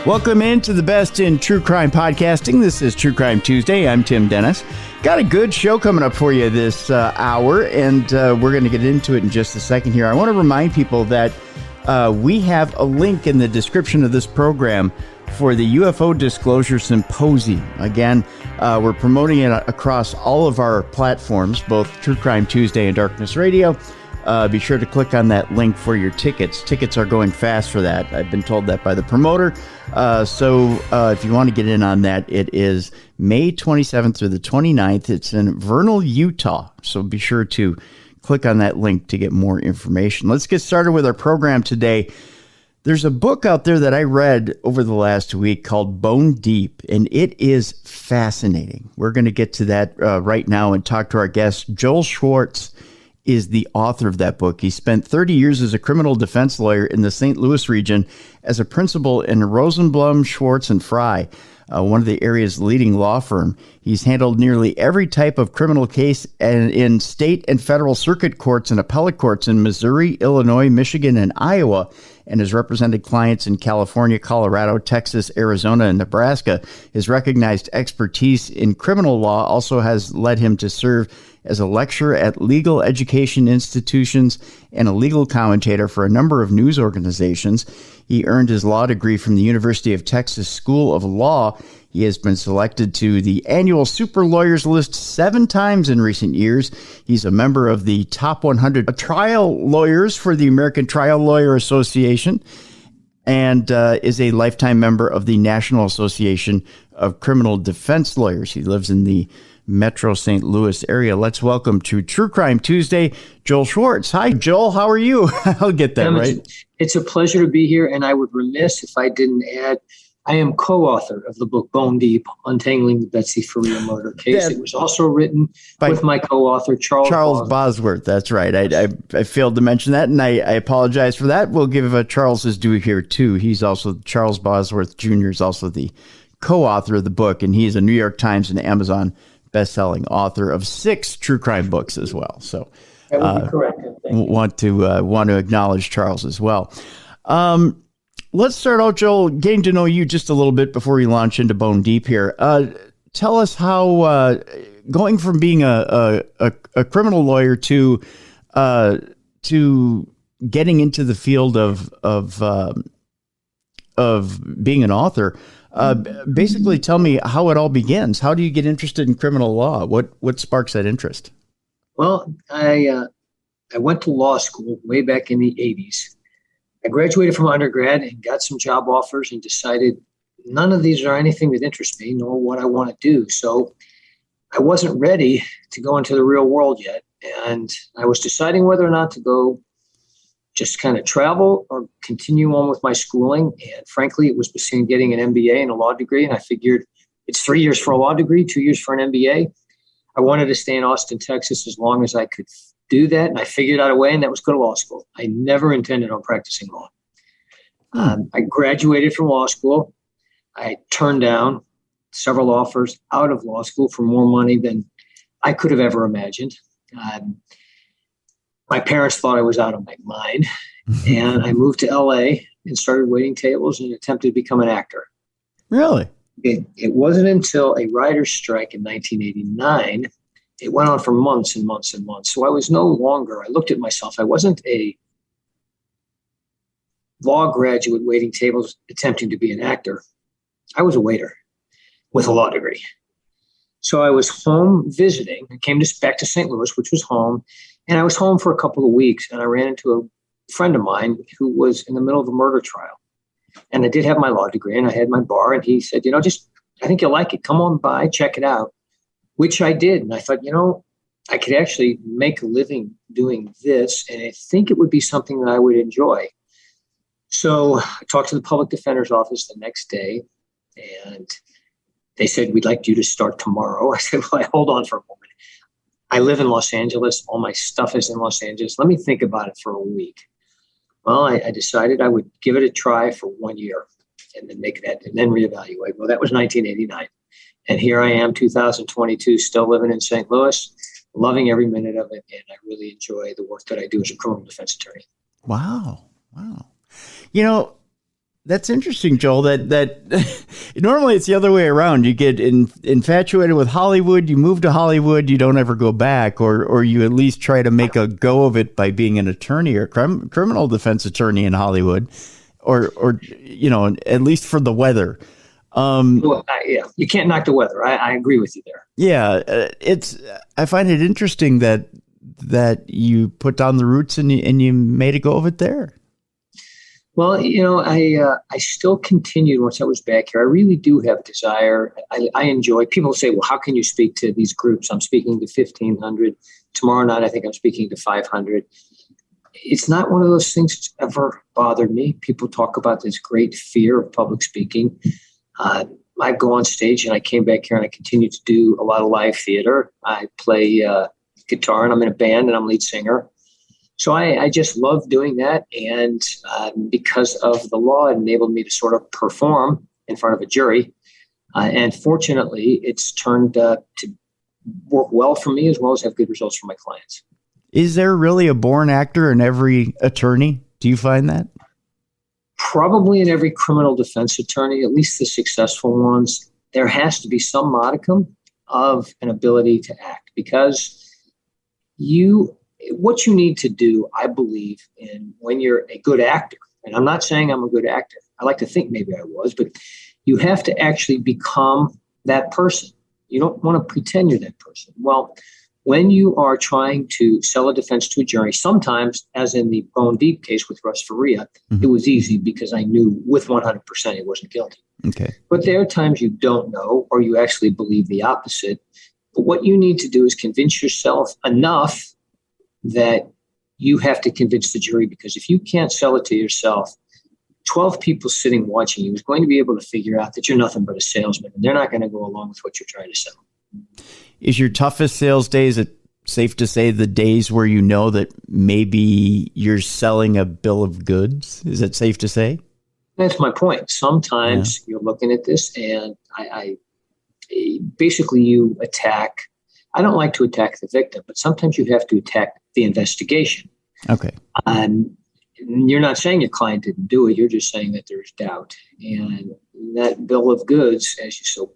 Welcome into the best in true crime podcasting. This is True Crime Tuesday. I'm Tim Dennis. Got a good show coming up for you this hour, and we're going to get into it in just a second here. I want to remind people that we have a link in the description of this program for the UFO Disclosure Symposium. Again, we're promoting it across all of our platforms, both True Crime Tuesday and Darkness Radio. Be sure to click on that link for your tickets. Tickets are going fast for that. I've been told that by the promoter. So if you want to get in on that, it is May 27th through the 29th. It's in Vernal, Utah. So be sure to click on that link to get more information. Let's get started with our program today. There's a book out there that I read over the last week called Bone Deep, and it is fascinating. We're going to get to that right now and talk to our guest. Joel Schwartz is the author of that book. He spent 30 years as a criminal defense lawyer in the St. Louis region as a principal in Rosenblum, Schwartz, and Fry, one of the area's leading law firm. He's handled nearly every type of criminal case and in state and federal circuit courts and appellate courts in Missouri, Illinois, Michigan, and Iowa, and has represented clients in California, Colorado, Texas, Arizona, and Nebraska. His recognized expertise in criminal law also has led him to serve as a lecturer at legal education institutions and a legal commentator for a number of news organizations. He earned his law degree from the University of Texas School of Law. He has been selected to the annual Super Lawyers list 7 times in recent years. He's a member of the top 100 trial lawyers for the American Trial Lawyer Association and is a lifetime member of the National Association of Criminal Defense Lawyers. He lives in the Metro St. Louis area. Let's welcome to True Crime Tuesday, Joel Schwartz. Hi, Joel. How are you? I'll get that right. It's a pleasure to be here, and I would remiss if I didn't add, I am co-author of the book Bone Deep, Untangling the Betsy Faria murder case. It was also written with my co-author, Charles Bosworth. That's right. I failed to mention that, and I apologize for that. We'll give Charles his due here, too. He's also, Charles Bosworth Jr. is also the co-author of the book, and he's a New York Times and Amazon best-selling author of 6 true crime books as well. So that would be correct. want to acknowledge Charles as well. Let's start out, Joel, getting to know you just a little bit before we launch into Bone Deep here. Tell us how going from being a criminal lawyer to getting into the field of being an author. Basically, tell me how it all begins. How do you get interested in criminal law? What sparks that interest? Well, I went to law school way back in the 80s. I graduated from undergrad and got some job offers and decided none of these are anything that interests me, nor what I want to do. So I wasn't ready to go into the real world yet. And I was deciding whether or not to go just kind of travel or continue on with my schooling. And frankly, it was between getting an MBA and a law degree. And I figured it's 3 years for a law degree, 2 years for an MBA. I wanted to stay in Austin, Texas as long as I could do that. And I figured out a way, and that was go to law school. I never intended on practicing law. I graduated from law school. I turned down several offers out of law school for more money than I could have ever imagined. My parents thought I was out of my mind, and I moved to LA and started waiting tables and attempted to become an actor. Really? It wasn't until a writer's strike in 1989, it went on for months and months and months. So I was no longer, I looked at myself, I wasn't a law graduate waiting tables attempting to be an actor. I was a waiter with a law degree. So I was home visiting. I came back to St. Louis, which was home. And I was home for a couple of weeks, and I ran into a friend of mine who was in the middle of a murder trial. And I did have my law degree, and I had my bar, and he said, I think you'll like it. Come on by, check it out, which I did. And I thought, I could actually make a living doing this, and I think it would be something that I would enjoy. So I talked to the public defender's office the next day, and they said, we'd like you to start tomorrow. I said, well, hold on for a moment. I live in Los Angeles. All my stuff is in Los Angeles. Let me think about it for a week. Well, I decided I would give it a try for 1 year and then make that and then reevaluate. Well, that was 1989. And here I am, 2022, still living in St. Louis, loving every minute of it. And I really enjoy the work that I do as a criminal defense attorney. Wow. That's interesting, Joel. That normally it's the other way around. You get infatuated with Hollywood, you move to Hollywood, you don't ever go back, or you at least try to make a go of it by being an attorney or criminal defense attorney in Hollywood, or at least for the weather. Yeah, you can't knock the weather. I agree with you there. Yeah, I find it interesting that you put down the roots and you made a go of it there. Well, I still continued once I was back here. I really do have a desire. I enjoy. People say, "Well, how can you speak to these groups?" I'm speaking to 1,500 tomorrow night. I think I'm speaking to 500. It's not one of those things that's ever bothered me. People talk about this great fear of public speaking. I go on stage, and I came back here, and I continue to do a lot of live theater. I play guitar, and I'm in a band, and I'm lead singer. So I just love doing that. And because of the law, it enabled me to sort of perform in front of a jury. And fortunately, it's turned to work well for me as well as have good results for my clients. Is there really a born actor in every attorney? Do you find that? Probably in every criminal defense attorney, at least the successful ones, there has to be some modicum of an ability to act, because what you need to do, I believe, in when you're a good actor, and I'm not saying I'm a good actor. I like to think maybe I was, but you have to actually become that person. You don't want to pretend you're that person. Well, when you are trying to sell a defense to a jury, sometimes, as in the Bone Deep case with Russ Faria, it was easy because I knew with 100% he wasn't guilty. Okay. But there are times you don't know, or you actually believe the opposite. But what you need to do is convince yourself enough that you have to convince the jury, because if you can't sell it to yourself, 12 people sitting watching you is going to be able to figure out that you're nothing but a salesman, and they're not going to go along with what you're trying to sell. Is your toughest sales days, it safe to say, the days where you know that maybe you're selling a bill of goods? Is it safe to say? That's my point. Sometimes you're looking at this, and I basically you attack. I don't like to attack the victim, but sometimes you have to attack the investigation. Okay. You're not saying your client didn't do it. You're just saying that there's doubt. And that bill of goods, as you so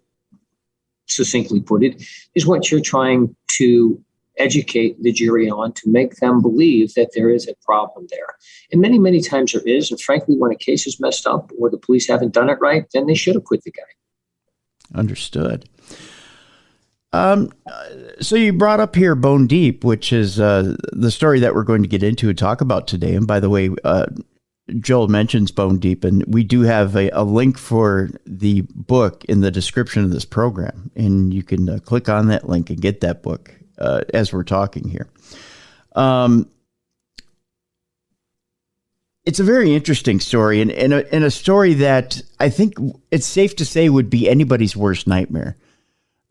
succinctly put it, is what you're trying to educate the jury on, to make them believe that there is a problem there. And many, many times there is. And frankly, when a case is messed up or the police haven't done it right, then they should have quit the guy. Understood. So you brought up here Bone Deep, which is the story that we're going to get into and talk about today. And by the way, Joel mentions Bone Deep, and we do have a link for the book in the description of this program. And you can click on that link and get that book as we're talking here. It's a very interesting story, and a story that I think it's safe to say would be anybody's worst nightmare.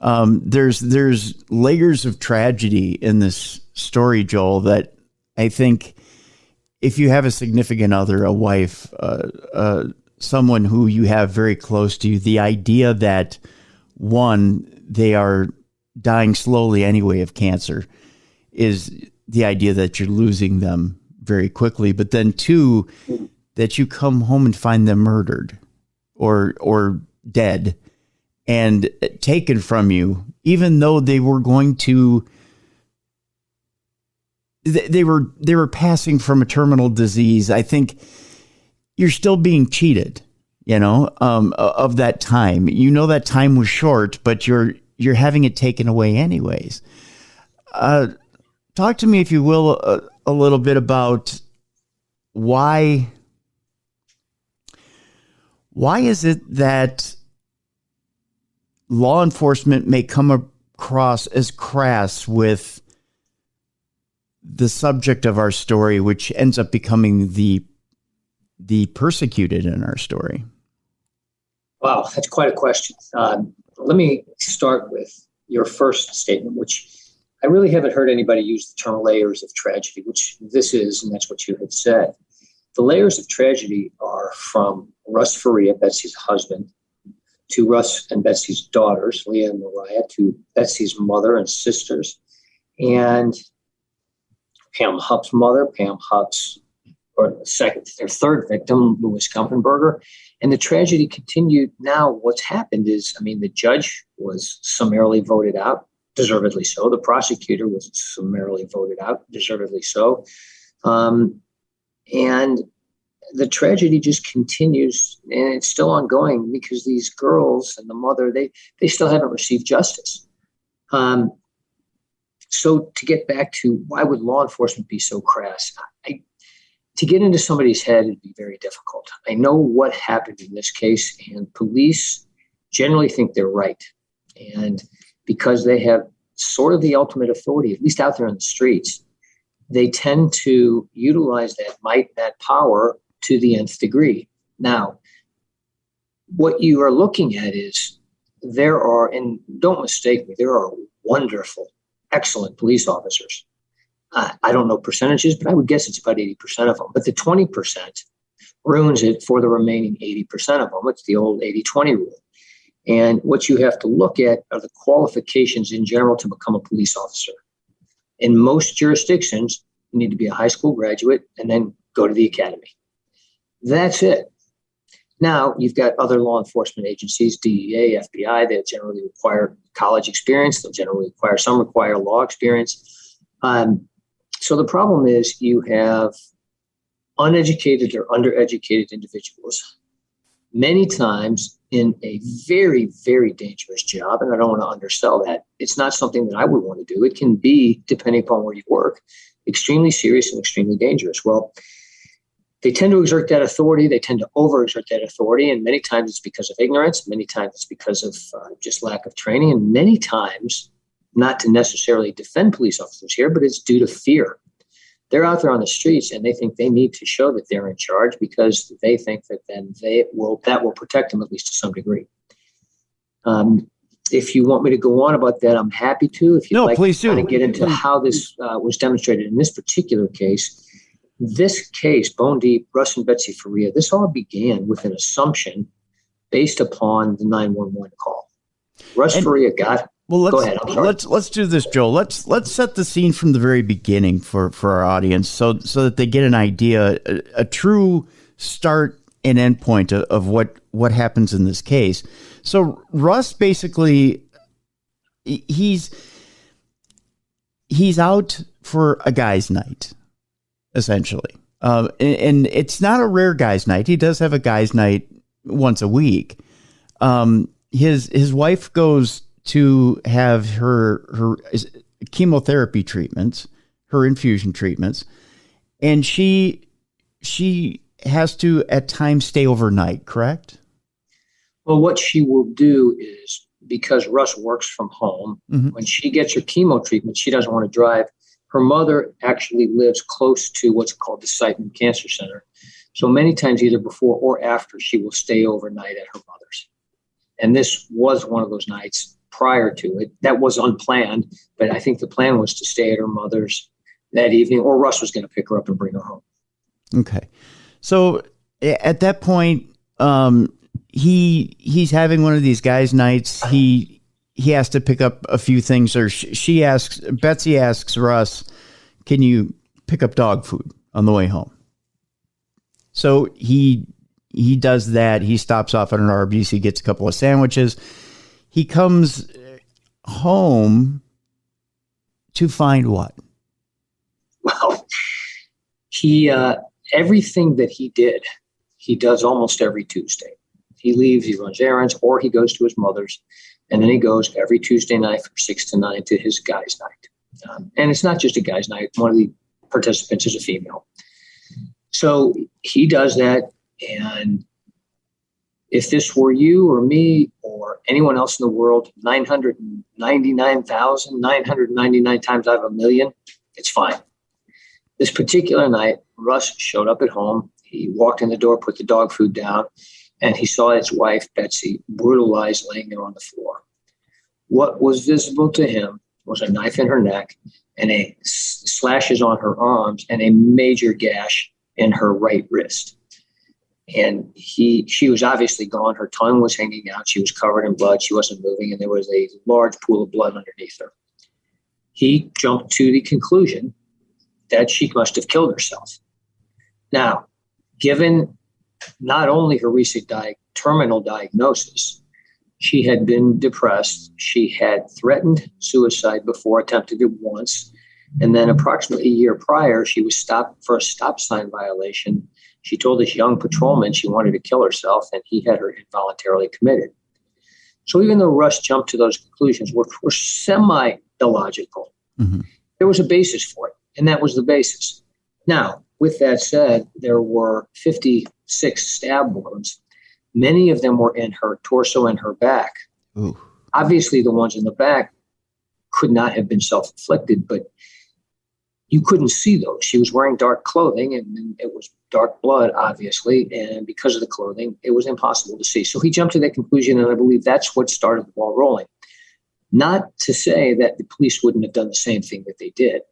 There's layers of tragedy in this story, Joel, that I think if you have a significant other, a wife, someone who you have very close to you, the idea that, one, they are dying slowly anyway of cancer, is the idea that you're losing them very quickly. But then two, that you come home and find them murdered or dead and taken from you, even though they were going to, they were passing from a terminal disease. I think you're still being cheated, of that time. That time was short, but you're having it taken away anyways. Talk to me, if you will, a little bit about why is it that law enforcement may come across as crass with the subject of our story, which ends up becoming the persecuted in our story? Wow, that's quite a question. Let me start with your first statement, which I really haven't heard anybody use the term layers of tragedy, which this is, and that's what you had said. The layers of tragedy are from Russ Faria, Betsy's husband, to Russ and Betsy's daughters, Leah and Mariah, to Betsy's mother and sisters, and Pam Hupp's mother, Pam Hupp's or their third victim, Louis Kumpenberger. And the tragedy continued. Now, what's happened is, the judge was summarily voted out, deservedly so. The prosecutor was summarily voted out, deservedly so. And the tragedy just continues, and it's still ongoing because these girls and the mother, they still haven't received justice. So to get back to why would law enforcement be so crass? To get into somebody's head would be very difficult. I know what happened in this case, and police generally think they're right. And because they have sort of the ultimate authority, at least out there in the streets, they tend to utilize that might, that power to the nth degree. Now, what you are looking at is there are, and don't mistake me, there are wonderful, excellent police officers. I don't know percentages, but I would guess it's about 80% of them. But the 20% ruins it for the remaining 80% of them. It's the old 80-20 rule. And what you have to look at are the qualifications in general to become a police officer. In most jurisdictions, you need to be a high school graduate and then go to the academy. That's it. Now, you've got other law enforcement agencies, DEA, FBI, that generally require college experience. Some require law experience. So the problem is you have uneducated or undereducated individuals, many times in a very, very dangerous job. And I don't want to undersell that. It's not something that I would want to do. It can be, depending upon where you work, extremely serious and extremely dangerous. Well, they tend to exert that authority. They tend to overexert that authority. And many times it's because of ignorance. Many times it's because of just lack of training. And many times, not to necessarily defend police officers here, but it's due to fear. They're out there on the streets and they think they need to show that they're in charge because they think that then that will protect them at least to some degree. If you want me to go on about that, I'm happy to. If you'd like please to kind of get into how this was demonstrated in this particular case. This case, Bone Deep, Russ and Betsy Faria, this all began with an assumption based upon the 911 call. Russ Faria got. Well, go ahead. I'm sorry. Let's do this, Joel. Let's set the scene from the very beginning for our audience, so that they get an idea, a true start and end point of what happens in this case. So Russ basically he's out for a guy's night, essentially, and it's not a rare guy's night. He does have a guy's night once a week. His wife goes to have her chemotherapy treatments, her infusion treatments, and she has to at times stay overnight, correct? Well, what she will do is, because Russ works from home, when she gets her chemo treatment, she doesn't want to drive. Her mother actually lives close to what's called the Siteman Cancer Center. So many times, either before or after, she will stay overnight at her mother's. And this was one of those nights prior to it. That was unplanned, but I think the plan was to stay at her mother's that evening, or Russ was going to pick her up and bring her home. Okay. So at that point, he's having one of these guys' nights. He has to pick up a few things, or Betsy asks Russ, can you pick up dog food on the way home? So he does that. He stops off at an Arby's. He gets a couple of sandwiches. He comes home to find what? Well, everything that he did, he does almost every Tuesday. He leaves, he runs errands, or he goes to his mother's, and then he goes every Tuesday night from 6 to 9 to his guy's night. And it's not just a guy's night. One of the participants is a female. So he does that, and if this were you or me or anyone else in the world, 999,999 times out of a million, it's fine. This particular night, Russ showed up at home. He walked in the door, put the dog food down, and he saw his wife, Betsy, brutalized, laying there on the floor. What was visible to him was a knife in her neck and slashes on her arms and a major gash in her right wrist. And she was obviously gone. Her tongue was hanging out. She was covered in blood. She wasn't moving, and there was a large pool of blood underneath her. He jumped to the conclusion that she must have killed herself. Now, given not only her recent terminal diagnosis, she had been depressed. She had threatened suicide before, attempted it once. And then approximately a year prior, she was stopped for a stop sign violation. She told this young patrolman she wanted to kill herself, and he had her involuntarily committed. So even though Russ jumped to those conclusions, were semi-illogical, there was a basis for it, and that was the basis. Now, with that said, there were 56 stab wounds. Many of them were in her torso and her back. Ooh. Obviously, the ones in the back could not have been self-inflicted, but you couldn't see those. She was wearing dark clothing, and it was dark blood, obviously, and because of the clothing, it was impossible to see. So he jumped to that conclusion, and I believe that's what started the ball rolling. Not to say that the police wouldn't have done the same thing that they did,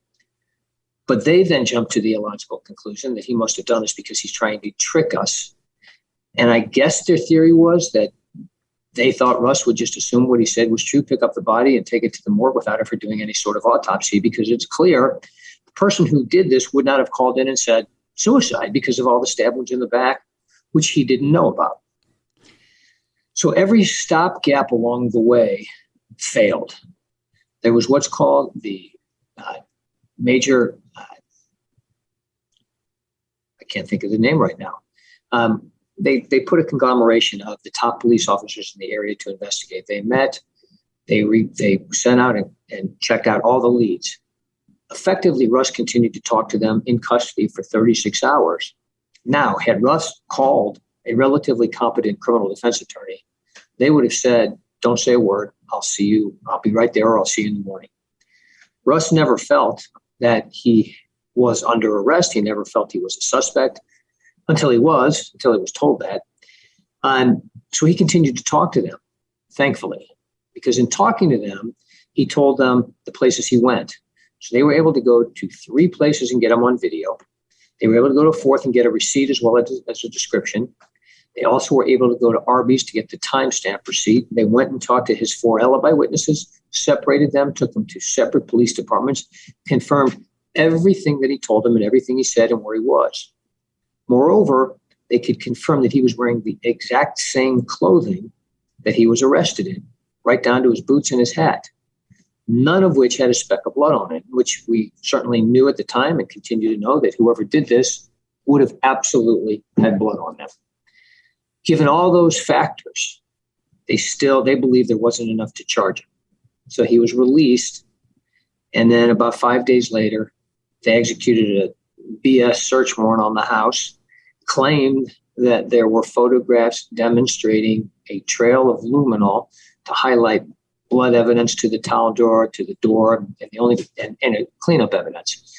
but they then jumped to the illogical conclusion that he must have done this because he's trying to trick us. And I guess their theory was that they thought Russ would just assume what he said was true, pick up the body and take it to the morgue without ever doing any sort of autopsy, because it's clear the person who did this would not have called in and said suicide because of all the stab wounds in the back, which he didn't know about. So every stopgap along the way failed. There was what's called the major, I can't think of the name right now. They put a conglomeration of the top police officers in the area to investigate. They met, they sent out and checked out all the leads. Effectively, Russ continued to talk to them in custody for 36 hours. Now, had Russ called a relatively competent criminal defense attorney, they would have said, don't say a word. I'll see you. I'll be right there, or I'll see you in the morning. Russ never felt that he was under arrest. He never felt he was a suspect until he was told that. So he continued to talk to them, thankfully, because in talking to them, he told them the places he went. So they were able to go to 3 places and get them on video. They were able to go to a 4th and get a receipt as well as a description. They also were able to go to Arby's to get the timestamp receipt. They went and talked to his 4 alibi witnesses, separated them, took them to separate police departments, confirmed everything that he told them and everything he said and where he was. Moreover, they could confirm that he was wearing the exact same clothing that he was arrested in, right down to his boots and his hat, none of which had a speck of blood on it, which we certainly knew at the time and continue to know that whoever did this would have absolutely had blood on them. Given all those factors, they believed there wasn't enough to charge him. So he was released, and then about 5 days later, they executed a BS search warrant on the house, claimed that there were photographs demonstrating a trail of luminol to highlight blood evidence to the towel drawer, to the door, and cleanup evidence.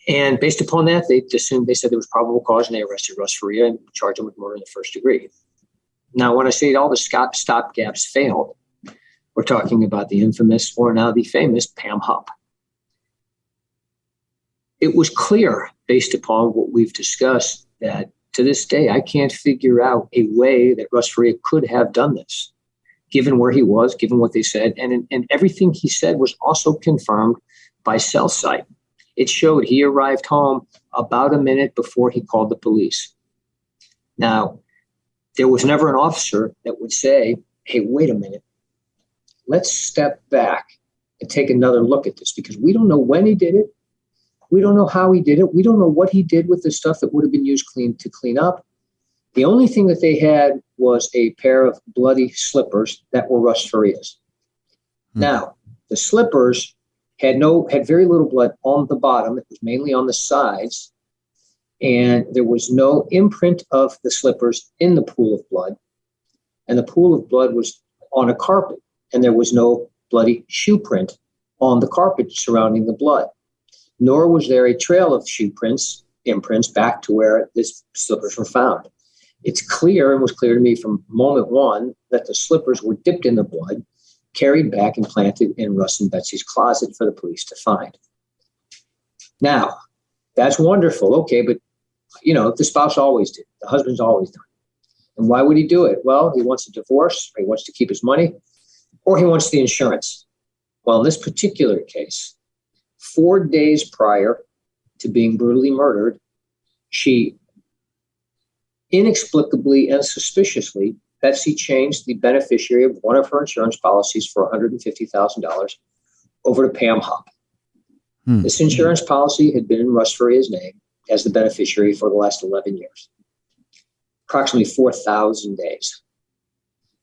And based upon that, they said there was probable cause, and they arrested Russ Faria and charged him with murder in the 1st degree. Now, when I say all the stopgaps failed, we're talking about the infamous, or now the famous, Pam Hupp. It was clear, based upon what we've discussed, that to this day, I can't figure out a way that Russ Faria could have done this, given where he was, given what they said. And everything he said was also confirmed by cell site. It showed he arrived home about a minute before he called the police. Now, there was never an officer that would say, hey, wait a minute, let's step back and take another look at this, because we don't know when he did it. We don't know how he did it. We don't know what he did with the stuff that would have been used to clean up. The only thing that they had was a pair of bloody slippers that were Russ Faria's. Now, the slippers had very little blood on the bottom. It was mainly on the sides. And there was no imprint of the slippers in the pool of blood. And the pool of blood was on a carpet. And there was no bloody shoe print on the carpet surrounding the blood. Nor was there a trail of imprints back to where these slippers were found. It's clear, and was clear to me from moment one, that the slippers were dipped in the blood, carried back and planted in Russ and Betsy's closet for the police to find. Now, that's wonderful. Okay, but, the spouse always did. The husband's always done it. And why would he do it? Well, he wants a divorce, or he wants to keep his money, or he wants the insurance. Well, in this particular case, 4 days prior to being brutally murdered, She inexplicably and suspiciously, Betsy changed the beneficiary of one of her insurance policies for $150,000 over to Pam Hupp. This insurance policy had been in Russ Faria's name as the beneficiary for the last 11 years, approximately 4,000 days.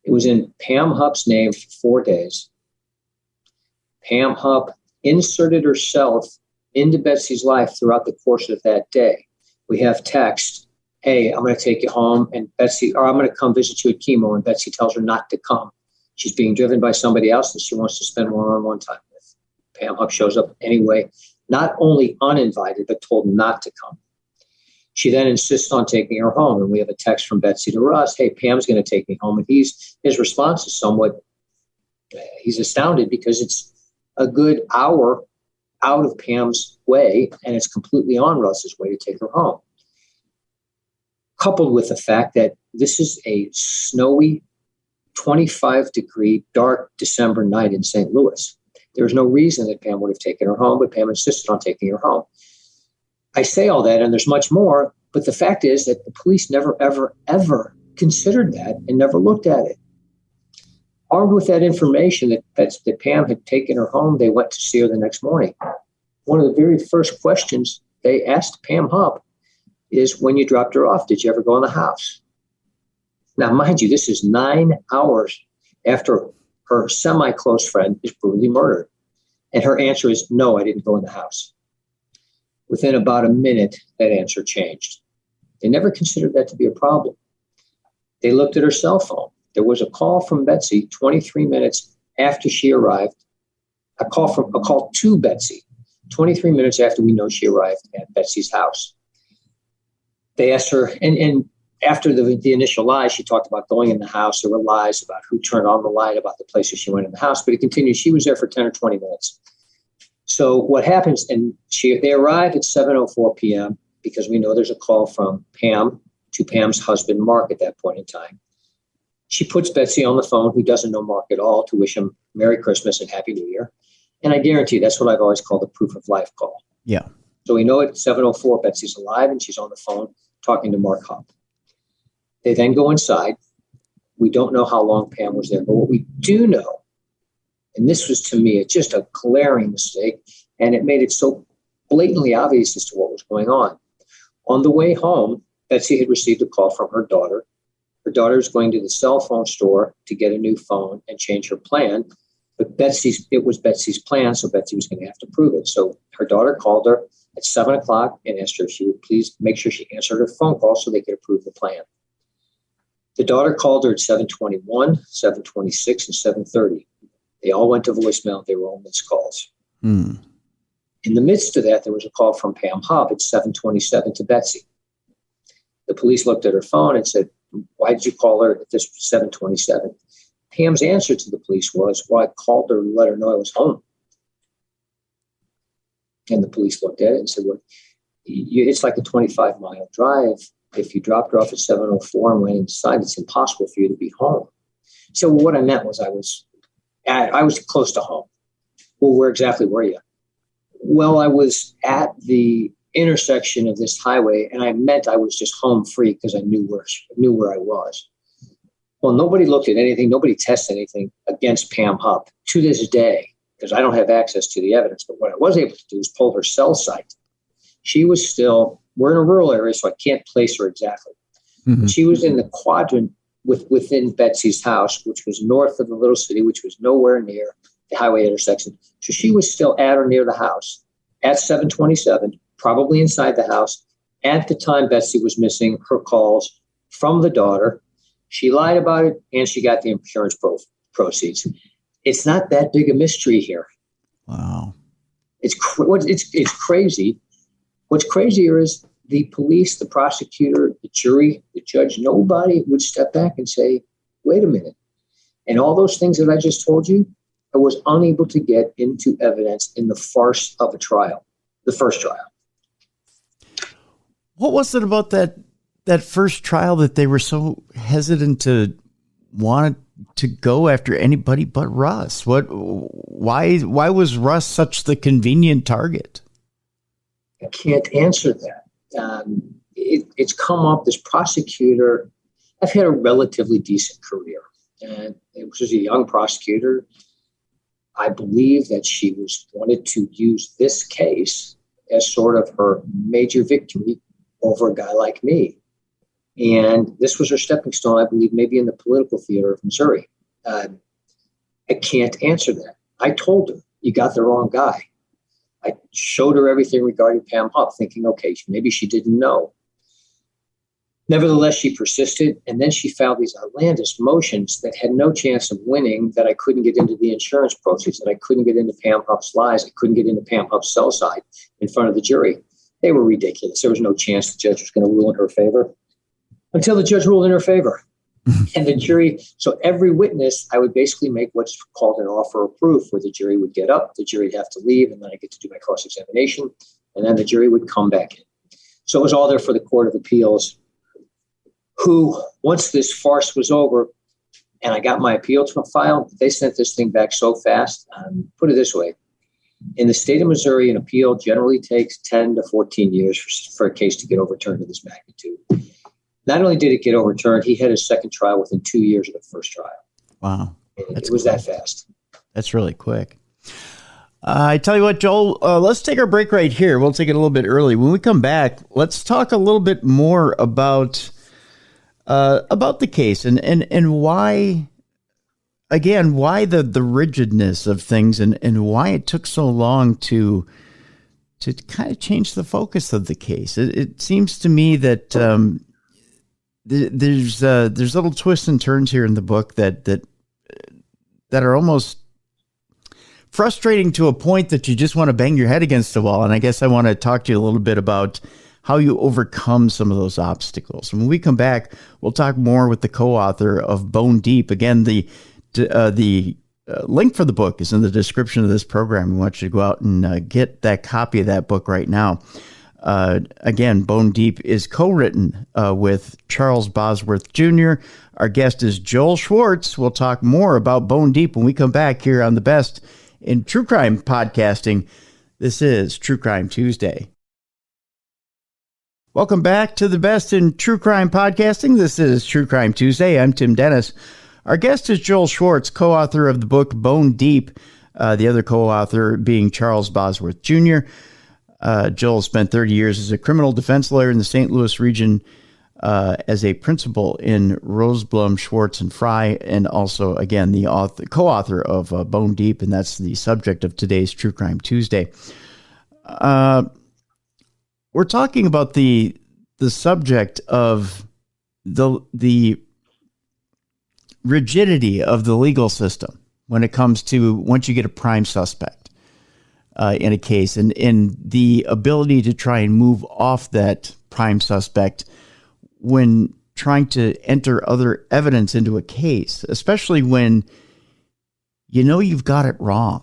It was in Pam Hupp's name for 4 days. Pam Hupp inserted herself into Betsy's life throughout the course of that day. We have text, hey, I'm going to take you home, and Betsy, or I'm going to come visit you at chemo, and Betsy tells her not to come. She's being driven by somebody else that she wants to spend one-on-one time with. Pam Hupp shows up anyway, not only uninvited, but told not to come. She then insists on taking her home, and we have a text from Betsy to Russ, hey, Pam's going to take me home, and his response is somewhat, he's astounded because it's a good hour out of Pam's way, and it's completely on Russ's way to take her home. Coupled with the fact that this is a snowy, 25-degree, dark December night in St. Louis. There's no reason that Pam would have taken her home, but Pam insisted on taking her home. I say all that, and there's much more, but the fact is that the police never, ever, ever considered that and never looked at it. Armed with that information that Pam had taken her home, they went to see her the next morning. One of the very first questions they asked Pam Hupp is, when you dropped her off, did you ever go in the house? Now, mind you, this is 9 hours after her semi-close friend is brutally murdered. And her answer is, no, I didn't go in the house. Within about a minute, that answer changed. They never considered that to be a problem. They looked at her cell phone. There was a call from Betsy 23 minutes after she arrived, a call to Betsy 23 minutes after we know she arrived at Betsy's house. They asked her, and after the initial lies, she talked about going in the house. There were lies about who turned on the light, about the places she went in the house, but it continued. She was there for 10 or 20 minutes. So what happens, and they arrive at 7:04 p.m. because we know there's a call from Pam to Pam's husband, Mark, at that point in time. She puts Betsy on the phone, who doesn't know Mark at all, to wish him Merry Christmas and Happy New Year. And I guarantee that's what I've always called a proof of life call. Yeah. So we know at 7:04, Betsy's alive and she's on the phone talking to Mark Hupp. They then go inside. We don't know how long Pam was there, but what we do know, and this was to me just a glaring mistake, and it made it so blatantly obvious as to what was going on. On the way home, Betsy had received a call from her daughter. Her daughter was going to the cell phone store to get a new phone and change her plan, but it was Betsy's plan, so Betsy was going to have to prove it. So her daughter called her at 7 o'clock and asked her if she would please make sure she answered her phone call so they could approve the plan. The daughter called her at 7:21, 7:26, and 7:30. They all went to voicemail. They were all missed calls. In the midst of that, there was a call from Pam Hupp at 7:27 to Betsy. The police looked at her phone and said, why did you call her at this 7:27? Pam's answer to the police was, well, I called her and let her know I was home. And the police looked at it and said, well, it's like a 25-mile drive. If you dropped her off at 7:04 and went inside, it's impossible for you to be home. So what I meant was I was close to home. Well, where exactly were you? Well, I was at the intersection of this highway, and I meant I was just home free because I knew where I was. Well, nobody looked at anything. Nobody tested anything against Pam Hupp to this day, because I don't have access to the evidence. But what I was able to do is pull her cell site. She was still, we're in a rural area, so I can't place her exactly. Mm-hmm. She was in the quadrant within Betsy's house, which was north of the little city, which was nowhere near the highway intersection. So she was still at or near the house at 7:27, probably inside the house. At the time Betsy was missing her calls from the daughter. She lied about it, and she got the insurance proceeds. It's not that big a mystery here. Wow. It's crazy. What's crazier is the police, the prosecutor, the jury, the judge, nobody would step back and say, wait a minute. And all those things that I just told you, I was unable to get into evidence in the farce of a trial, the first trial. What was it about that first trial that they were so hesitant to want to go after anybody but Russ? Why was Russ such the convenient target? I can't answer that. it's come up, this prosecutor, I've had a relatively decent career, and it was a young prosecutor. I believe that she wanted to use this case as sort of her major victory over a guy like me. And this was her stepping stone, I believe, maybe in the political theater of Missouri. I can't answer that. I told her, you got the wrong guy. I showed her everything regarding Pam Hupp, thinking, okay, maybe she didn't know. Nevertheless, she persisted, and then she filed these outlandish motions that had no chance of winning, that I couldn't get into the insurance proceeds, that I couldn't get into Pam Hupp's lies, I couldn't get into Pam Hupp's sell side in front of the jury. They were ridiculous. There was no chance the judge was going to rule in her favor until the judge ruled in her favor. And the jury, so every witness, I would basically make what's called an offer of proof, where the jury would get up, the jury would have to leave, and then I get to do my cross-examination, and then the jury would come back in. So it was all there for the Court of Appeals, who, once this farce was over and I got my appeal to file, they sent this thing back so fast. Put it this way. In the state of Missouri, an appeal generally takes 10 to 14 years for a case to get overturned to this magnitude. Not only did it get overturned, he had his second trial within 2 years of the first trial. Wow. It was that fast. That's really quick. I tell you what, Joel, let's take our break right here. We'll take it a little bit early. When we come back, let's talk a little bit more about the case and why, again, why the rigidness of things and why it took so long to kind of change the focus of the case. It seems to me that there's little twists and turns here in the book that are almost frustrating to a point that you just want to bang your head against the wall. And I guess I want to talk to you a little bit about how you overcome some of those obstacles. And when we come back, we'll talk more with the co-author of Bone Deep. Again, the link for the book is in the description of this program. We want you to go out and get that copy of that book right now. Again, Bone Deep is co-written with Charles Bosworth Jr. Our guest is Joel Schwartz. We'll talk more about Bone Deep when we come back here on the Best in True Crime Podcasting. This is True Crime Tuesday. Welcome back to the Best in True Crime Podcasting. This is True Crime Tuesday. I'm Tim Dennis. Our guest is Joel Schwartz, co-author of the book Bone Deep, the other co-author being Charles Bosworth Jr. Joel spent 30 years as a criminal defense lawyer in the St. Louis region as a principal in Roseblum, Schwartz, and Fry, and also, again, the co-author of Bone Deep, and that's the subject of today's True Crime Tuesday. We're talking about the subject of the rigidity of the legal system when it comes to once you get a prime suspect in a case, and the ability to try and move off that prime suspect when trying to enter other evidence into a case, especially when you know you've got it wrong.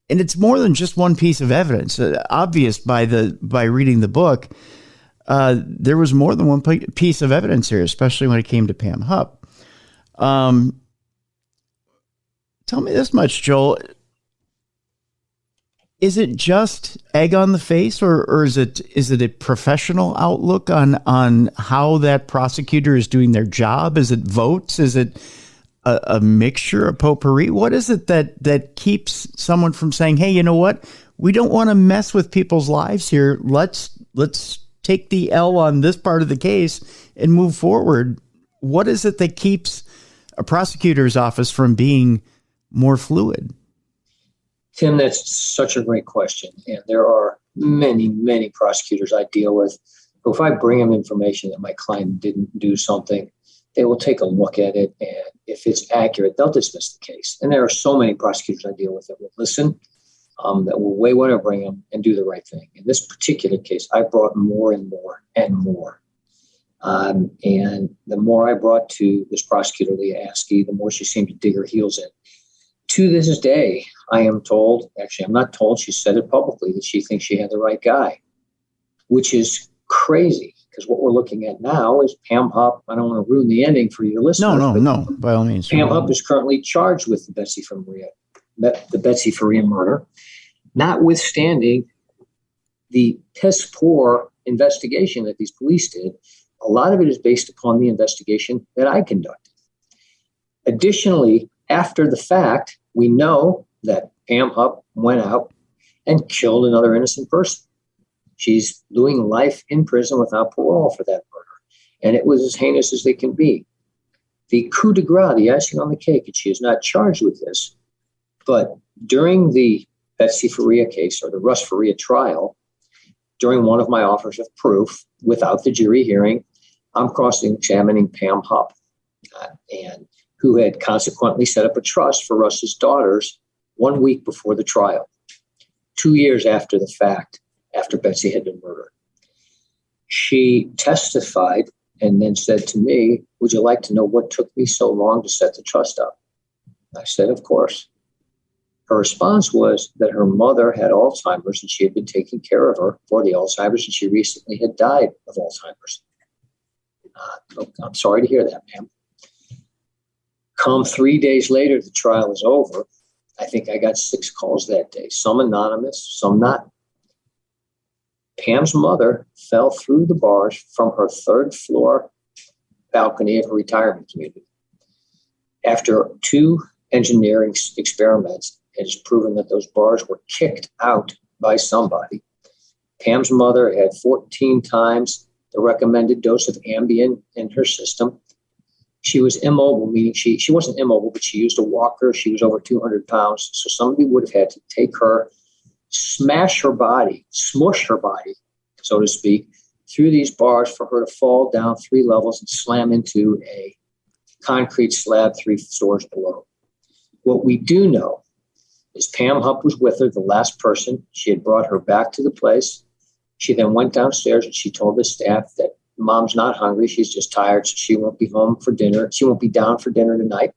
And it's more than just one piece of evidence. Obvious by reading the book, there was more than one piece of evidence here, especially when it came to Pam Hupp. Tell me this much, Joel. Is it just egg on the face, or is it a professional outlook on how that prosecutor is doing their job? Is it votes? Is it a mixture, a potpourri? What is it that keeps someone from saying, hey, you know what? We don't want to mess with people's lives here. Let's take the L on this part of the case and move forward. What is it that keeps a prosecutor's office from being more fluid? Tim, that's such a great question. And there are many, many prosecutors I deal with who, if I bring them information that my client didn't do something, they will take a look at it, and if it's accurate, they'll dismiss the case. And there are so many prosecutors I deal with that will listen, that will weigh what I bring them and do the right thing. In this particular case, I brought more and more and more. And the more I brought to this prosecutor, Leah Askey, the more she seemed to dig her heels in. To this day, I am told, actually, I'm not told, she said it publicly, that she thinks she had the right guy, which is crazy. Because what we're looking at now is Pam Hupp. I don't want to ruin the ending for your listeners. No, by all means. Pam Hupp is currently charged with the Betsy Faria murder, notwithstanding the piss poor investigation that these police did, a lot of it is based upon the investigation that I conducted. Additionally, after the fact, we know that Pam Hupp went out and killed another innocent person. She's doing life in prison without parole for that murder. And it was as heinous as they can be. The coup de grace, the icing on the cake, and she is not charged with this, but during the Betsy Faria case or the Russ Faria trial, during one of my offers of proof, without the jury hearing, I'm cross-examining Pam Hupp, and who had consequently set up a trust for Russ's daughters 1 week before the trial, 2 years after the fact, after Betsy had been murdered. She testified and then said to me, "Would you like to know what took me so long to set the trust up?" I said, "Of course." Her response was that her mother had Alzheimer's and she had been taking care of her for the Alzheimer's, and she recently had died of Alzheimer's. I'm sorry to hear that, ma'am. Come 3 days later, the trial is over. I think I got 6 calls that day, some anonymous, some not. Pam's mother fell through the bars from her 3rd floor balcony of a retirement community. After 2 engineering experiments, it is proven that those bars were kicked out by somebody. Pam's mother had 14 times the recommended dose of Ambien in her system. She was immobile, meaning she wasn't immobile, but she used a walker. She was over 200 pounds. So somebody would have had to take her, smash her body, smush her body, so to speak, through these bars for her to fall down 3 levels and slam into a concrete slab 3 floors below. What we do know is Pam Hupp was with her, the last person. She had brought her back to the place. She then went downstairs and she told the staff that Mom's not hungry. She's just tired, so she won't be home for dinner. She won't be down for dinner tonight.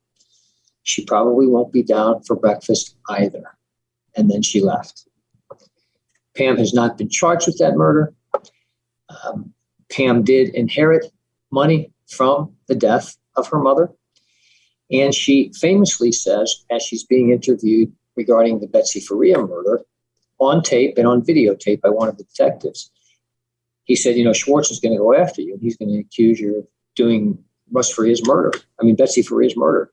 She probably won't be down for breakfast either. And then she left. Pam has not been charged with that murder. Pam did inherit money from the death of her mother. And she famously says, as she's being interviewed regarding the Betsy Faria murder, on tape and on videotape by one of the detectives, he said, Schwartz is going to go after you. He's going to accuse you of doing Betsy Faria's murder.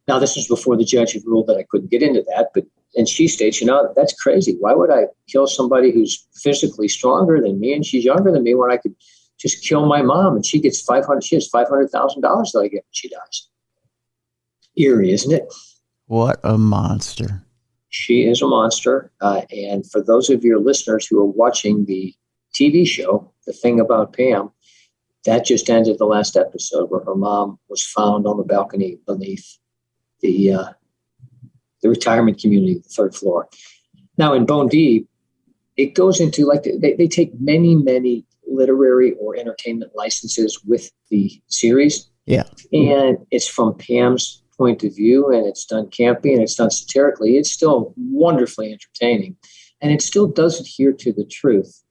Now, this was before the judge had ruled that I couldn't get into that. And she states, that's crazy. Why would I kill somebody who's physically stronger than me and she's younger than me when I could just kill my mom and she has $500,000 that I get when she dies. Eerie, isn't it? What a monster. She is a monster. And for those of your listeners who are watching the TV show, The Thing About Pam, that just ended the last episode where her mom was found on the balcony beneath the retirement community, the 3rd floor. Now in Bone Deep, it goes into they take many, many literary or entertainment licenses with the series. Yeah. And it's from Pam's point of view, and it's done campy and it's done satirically. It's still wonderfully entertaining, and it still does adhere to the truth.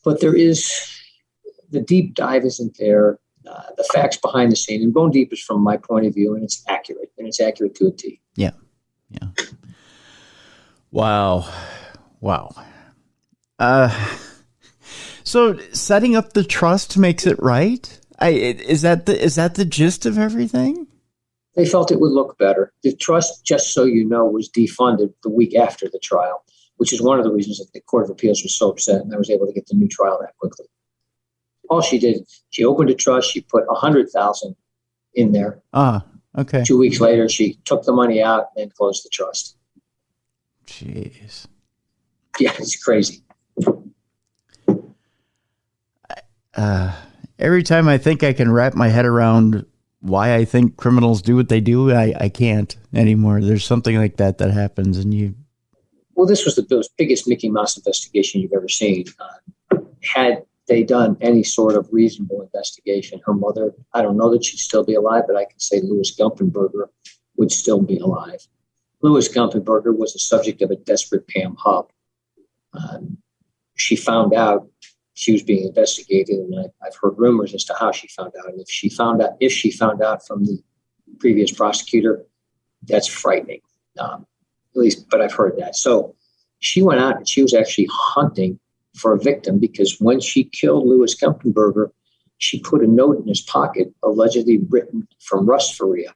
But the deep dive isn't there. The facts behind the scene, and Bone Deep is from my point of view, and it's accurate to a T. Yeah. Yeah. Wow. So setting up the trust makes it right? Is that the gist of everything? They felt it would look better. The trust, just so you know, was defunded the week after the trial, which is one of the reasons that the Court of Appeals was so upset, and I was able to get the new trial that quickly. All she did, she opened a trust, she put $100,000 in there. Okay. 2 weeks later, she took the money out and closed the trust. Jeez. Yeah, it's crazy. Every time I think I can wrap my head around why I think criminals do what they do, I can't anymore. There's something like that happens, and Well, this was the biggest Mickey Mouse investigation you've ever seen. Had they done any sort of reasonable investigation, her mother, I don't know that she'd still be alive, but I can say Louis Gumpenberger would still be alive. Louis Gumpenberger was the subject of a desperate Pam Hupp. She found out she was being investigated, and I've heard rumors as to how she found out. And if she found out from the previous prosecutor, that's frightening. At least, but I've heard that. So she went out and she was actually hunting for a victim, because when she killed Louis Kempenberger, she put a note in his pocket, allegedly written from Russ Faria,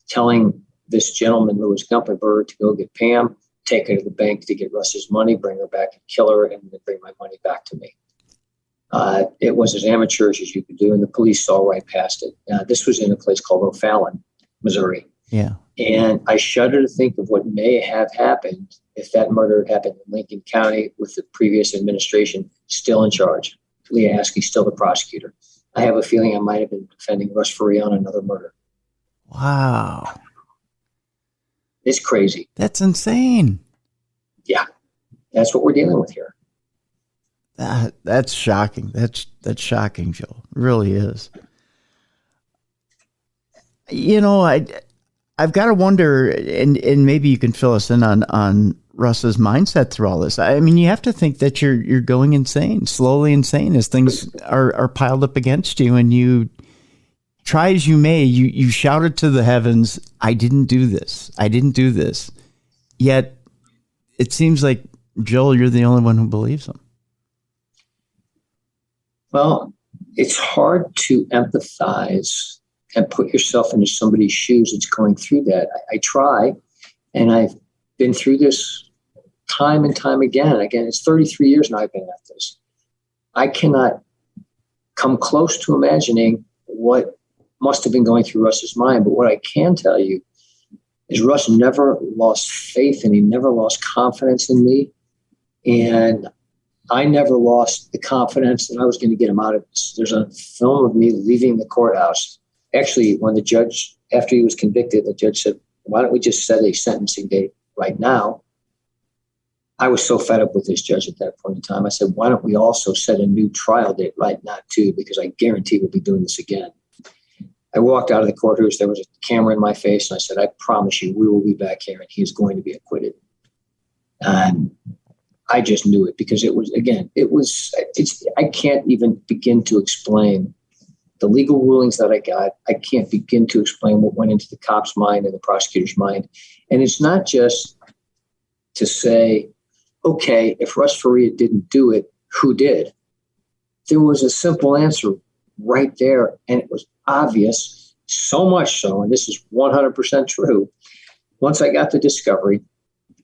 telling this gentleman, Louis Kempenberger, to go get Pam, take her to the bank to get Russ's money, bring her back and kill her, and then bring my money back to me. It was as amateurish as you could do, and the police saw right past it. This was in a place called O'Fallon, Missouri. Yeah. And I shudder to think of what may have happened if that murder had happened in Lincoln County with the previous administration still in charge. Leah Askey still the prosecutor. I have a feeling I might have been defending Russ Faria on another murder. Wow. It's crazy. That's insane. Yeah. That's what we're dealing with here. That's shocking. That's shocking, Joe. It really is. You know, I've got to wonder, and maybe you can fill us in on Russ's mindset through all this. I mean, you have to think that you're going insane, slowly insane, as things are piled up against you, and you try as you may, you shouted to the heavens, I didn't do this. I didn't do this. Yet it seems like, Joel, you're the only one who believes him. Well, it's hard to empathize and put yourself into somebody's shoes that's going through that. I try, and I've been through this time and time again. Again, it's 33 years now I've been at this. I cannot come close to imagining what must have been going through Russ's mind. But what I can tell you is Russ never lost faith, and he never lost confidence in me. And I never lost the confidence that I was going to get him out of this. There's a film of me leaving the courthouse. Actually, when the judge, after he was convicted, the judge said, why don't we just set a sentencing date right now? I was so fed up with this judge at that point in time. I said, why don't we also set a new trial date right now too? Because I guarantee we'll be doing this again. I walked out of the courthouse. There was a camera in my face. And I said, I promise you, we will be back here and he is going to be acquitted. And I just knew it because I can't even begin to explain the legal rulings that I got. I can't begin to explain what went into the cop's mind and the prosecutor's mind. And it's not just to say, okay, if Russ Faria didn't do it, who did? There was a simple answer right there. And it was obvious, so much so, and this is 100% true. Once I got the discovery,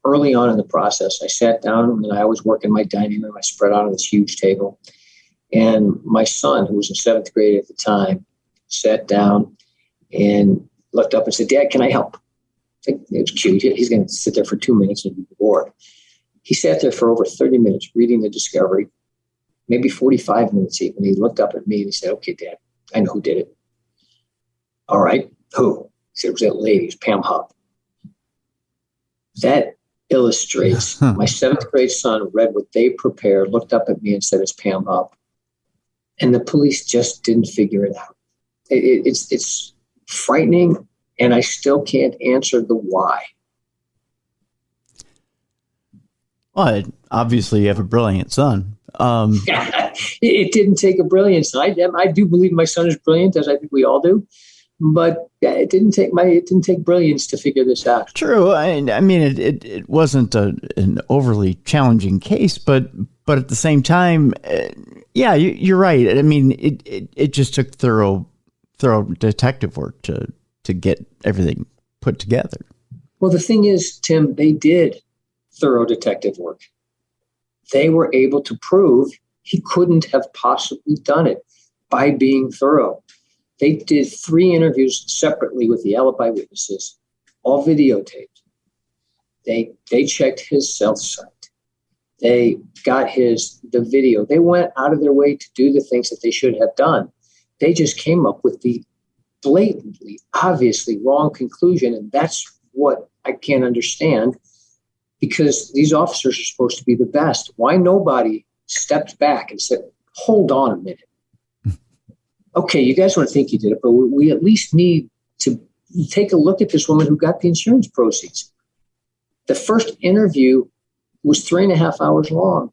early on in the process, I sat down and I was working my dining room. I spread out on this huge table. And my son, who was in 7th grade at the time, sat down and looked up and said, Dad, can I help? I think it was cute. He's going to sit there for 2 minutes and be bored. He sat there for over 30 minutes reading the discovery, maybe 45 minutes even. He looked up at me and he said, okay, Dad, I know who did it. All right, who? He said, it was that lady, it was Pam Hupp. That illustrates my 7th grade son read what they prepared, looked up at me and said, it's Pam Hupp. And the police just didn't figure it out. It's frightening, and I still can't answer the why. Well, obviously you have a brilliant son. It didn't take a brilliant son. I do believe my son is brilliant, as I think we all do. But it didn't take brilliance to figure this out. True. I mean, it wasn't an overly challenging case, but at the same time, yeah, you're right. I mean, it just took thorough detective work to get everything put together. Well, the thing is, Tim, they did thorough detective work. They were able to prove he couldn't have possibly done it by being thorough. They did 3 interviews separately with the alibi witnesses, all videotaped. They checked his cell site. They got the video. They went out of their way to do the things that they should have done. They just came up with the blatantly, obviously wrong conclusion. And that's what I can't understand, because these officers are supposed to be the best. Why nobody stepped back and said, hold on a minute. Okay, you guys want to think you did it, but we at least need to take a look at this woman who got the insurance proceeds. The first interview was 3.5 hours long.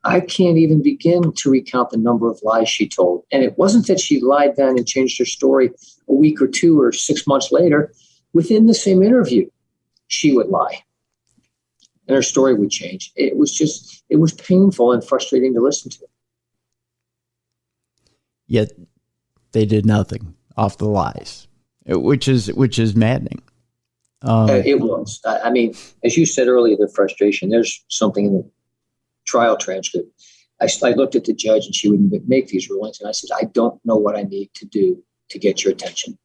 I can't even begin to recount the number of lies she told. And it wasn't that she lied then and changed her story a week or 2 or 6 months later. Within the same interview, she would lie. and her story would change. It was painful and frustrating to listen to. Yet they did nothing off the lies, which is maddening. It was. I mean, as you said earlier, the frustration. There's something in the trial transcript. I looked at the judge, and she wouldn't make these rulings, and I said, I don't know what I need to do to get your attention.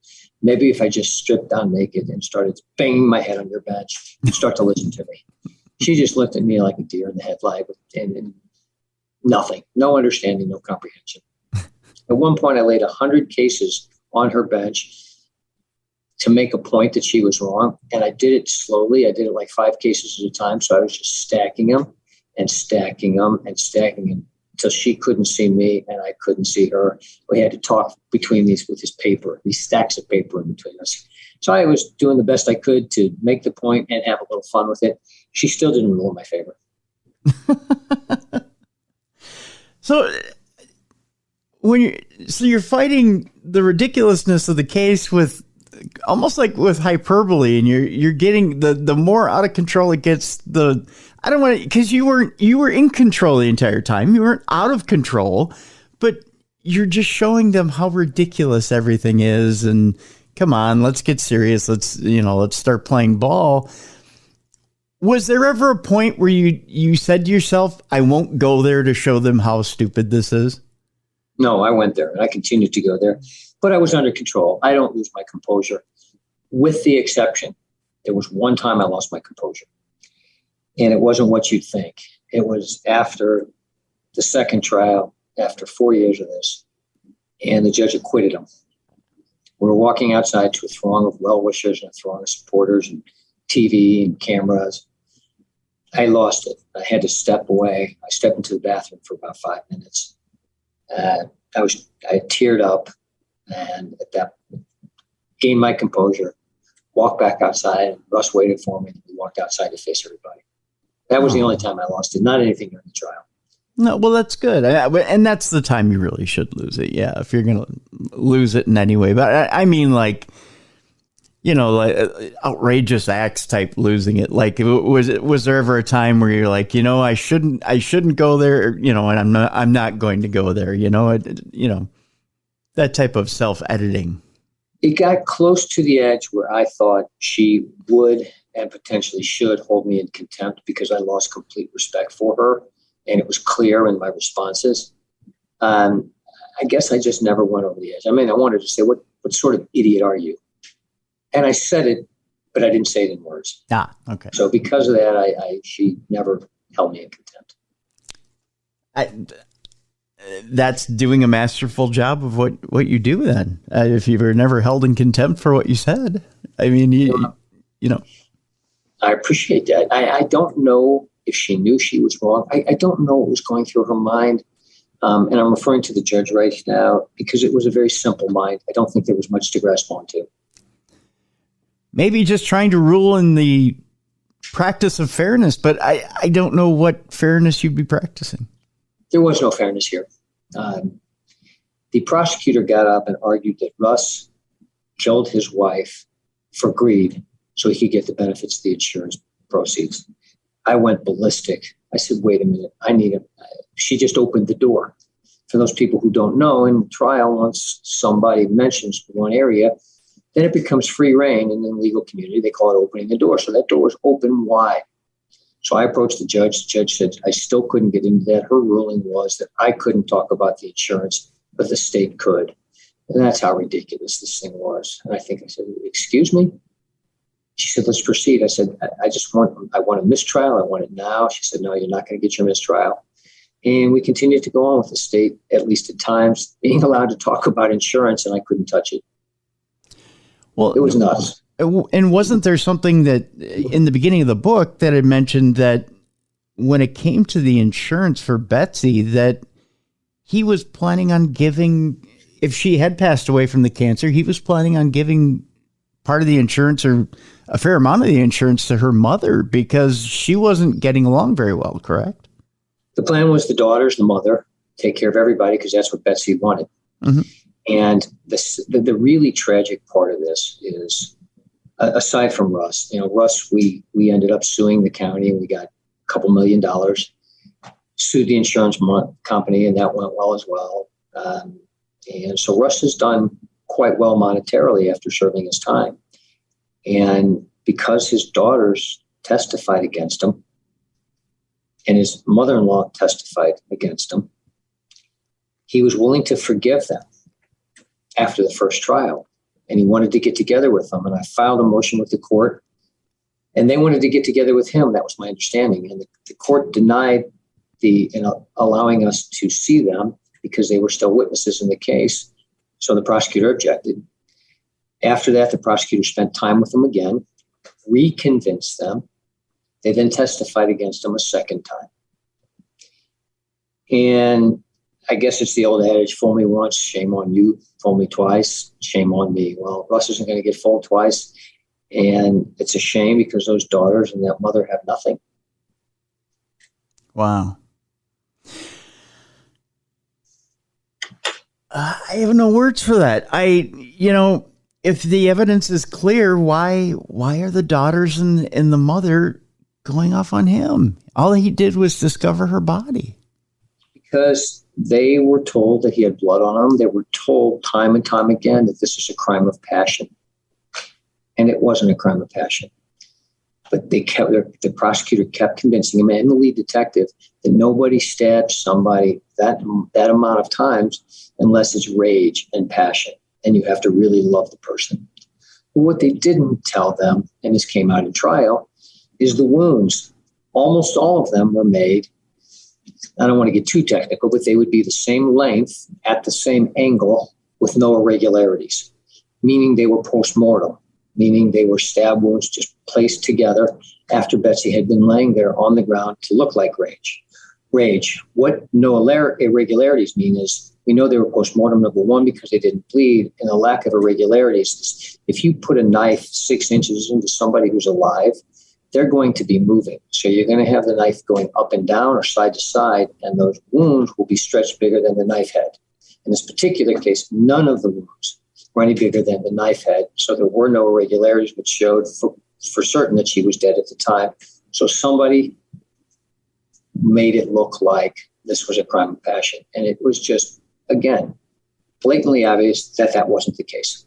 Maybe if I just stripped down naked and started banging my head on your bench, you'd start to listen to me. She just looked at me like a deer in the headlight, and nothing, no understanding, no comprehension. At one point, I laid 100 cases on her bench to make a point that she was wrong. And I did it slowly. I did it like 5 cases at a time. So I was just stacking them and stacking them and stacking them until she couldn't see me and I couldn't see her. We had to talk between these with this paper, these stacks of paper in between us. So I was doing the best I could to make the point and have a little fun with it. She still didn't rule in my favor. So you're fighting the ridiculousness of the case with almost like with hyperbole, and you're getting the more out of control it gets, I don't want to, because you were in control the entire time. You weren't out of control, but you're just showing them how ridiculous everything is. And come on, let's get serious. Let's start playing ball. Was there ever a point where you said to yourself, I won't go there to show them how stupid this is? No, I went there and I continued to go there, but I was under control. I don't lose my composure, with the exception. There was one time I lost my composure, and it wasn't what you'd think. It was after the second trial, after 4 years of this, and the judge acquitted him. We were walking outside to a throng of well-wishers and a throng of supporters and TV and cameras. I lost it. I had to step away. I stepped into the bathroom for about 5 minutes. I teared up, and at that gained my composure, walked back outside, and Russ waited for me, and we walked outside to face everybody. That was the only time I lost it, not anything during the trial. No, well, that's good. And that's the time you really should lose it. Yeah, if you're going to lose it in any way. But I mean, like, like outrageous acts type losing it. Like, was there ever a time where you're like, I shouldn't go there, and I'm not going to go there, that type of self-editing. It got close to the edge where I thought she would and potentially should hold me in contempt because I lost complete respect for her, and it was clear in my responses. I guess I just never went over the edge. I mean, I wanted to say, what sort of idiot are you? And I said it, but I didn't say it in words. Ah, okay. So because of that, she never held me in contempt. That's doing a masterful job of what you do then. If you were never held in contempt for what you said, I mean, I appreciate that. I don't know if she knew she was wrong. I don't know what was going through her mind. And I'm referring to the judge right now because it was a very simple mind. I don't think there was much to grasp onto. Maybe just trying to rule in the practice of fairness, but I don't know what fairness you'd be practicing. There was no fairness here. The prosecutor got up and argued that Russ killed his wife for greed so he could get the benefits of the insurance proceeds. I went ballistic. I said, wait a minute, she just opened the door. For those people who don't know, in trial, once somebody mentions one area, then it becomes free reign. And in the legal community, they call it opening the door. So that door was open wide. So I approached the judge. The judge said I still couldn't get into that. Her ruling was that I couldn't talk about the insurance, but the state could. And that's how ridiculous this thing was. And I said, excuse me? She said, let's proceed. I said, I want a mistrial. I want it now. She said, no, you're not going to get your mistrial. And we continued to go on with the state, at least at times, being allowed to talk about insurance, and I couldn't touch it. Well, it was nuts. And wasn't there something that in the beginning of the book that had mentioned that when it came to the insurance for Betsy, that he was planning on giving, if she had passed away from the cancer, he was planning on giving part of the insurance or a fair amount of the insurance to her mother because she wasn't getting along very well, correct? The plan was the daughters, the mother, take care of everybody because that's what Betsy wanted. Mm-hmm. And the really tragic part of this is aside from Russ, Russ, we ended up suing the county and we got a couple $1 million, sued the insurance company, and that went well as well. And so Russ has done quite well monetarily after serving his time. And because his daughters testified against him and his mother-in-law testified against him, he was willing to forgive them after the first trial. And he wanted to get together with them. And I filed a motion with the court, and they wanted to get together with him. That was my understanding. And the court denied allowing us to see them because they were still witnesses in the case. So the prosecutor objected. After that, the prosecutor spent time with them again, reconvinced them. They then testified against him a second time. And I guess it's the old adage, fool me once, shame on you. Fool me twice, shame on me. Well, Russ isn't going to get fooled twice. And it's a shame because those daughters and that mother have nothing. Wow. I have no words for that. If the evidence is clear, why are the daughters and the mother going off on him? All he did was discover her body. Because they were told that he had blood on him. They were told time and time again that this is a crime of passion. And it wasn't a crime of passion. But the prosecutor kept convincing him and the lead detective that nobody stabs somebody that amount of times unless it's rage and passion. And you have to really love the person. But what they didn't tell them, and this came out in trial, is the wounds. Almost all of them were made, I don't want to get too technical, but they would be the same length at the same angle with no irregularities, meaning they were post-mortem, meaning they were stab wounds just placed together after Betsy had been laying there on the ground to look like rage. What no irregularities mean is we know they were post-mortem, number one, because they didn't bleed, and a lack of irregularities. If you put a knife 6 inches into somebody who's alive, they're going to be moving. So you're going to have the knife going up and down or side to side, and those wounds will be stretched bigger than the knife head. In this particular case, none of the wounds were any bigger than the knife head. So there were no irregularities, which showed for certain that she was dead at the time. So somebody made it look like this was a crime of passion. And it was just, again, blatantly obvious that that wasn't the case.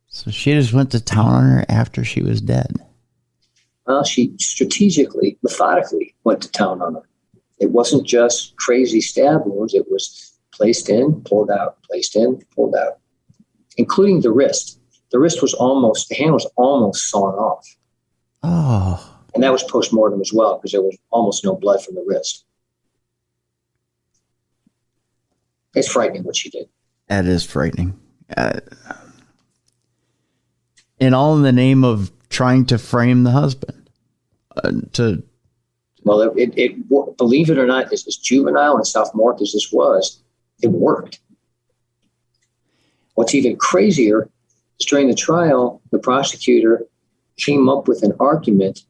So she just went to town on her after she was dead. Well, she strategically, methodically went to town on her. It wasn't just crazy stab wounds. It was placed in, pulled out, placed in, pulled out, including the wrist. The hand was almost sawn off. Oh. And that was post-mortem as well, because there was almost no blood from the wrist. It's frightening what she did. That is frightening. And all in the name of trying to frame the husband. Well, it believe it or not, as juvenile and sophomoric as this was, it worked. What's even crazier is during the trial, the prosecutor came up with an argument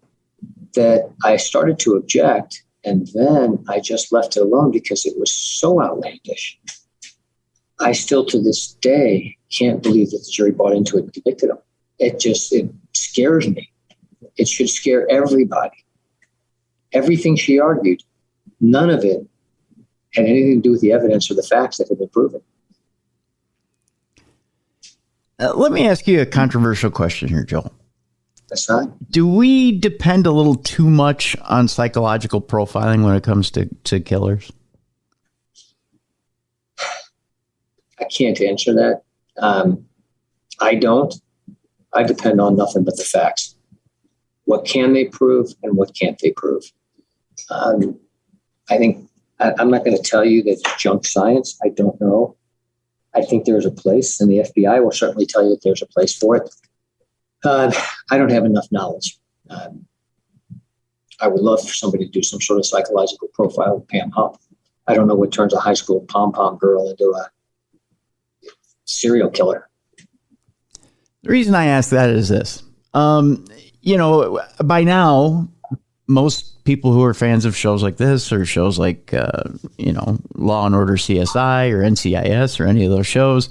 that I started to object, and then I just left it alone because it was so outlandish. I still, to this day, can't believe that the jury bought into it and convicted him. It scares me. It should scare everybody. Everything she argued, none of it had anything to do with the evidence or the facts that had been proven. Let me ask you a controversial question here, Joel. That's right. Do we depend a little too much on psychological profiling when it comes to killers? I can't answer that. I don't. I depend on nothing but the facts. What can they prove and what can't they prove? I think I'm not going to tell you that it's junk science. I don't know. I think there's a place, and the FBI will certainly tell you that there's a place for it. I don't have enough knowledge. I would love for somebody to do some sort of psychological profile with Pam Hupp. I don't know what turns a high school pom-pom girl into a serial killer. The reason I ask that is this. By now, most people who are fans of shows like this or shows like, Law and Order CSI or NCIS or any of those shows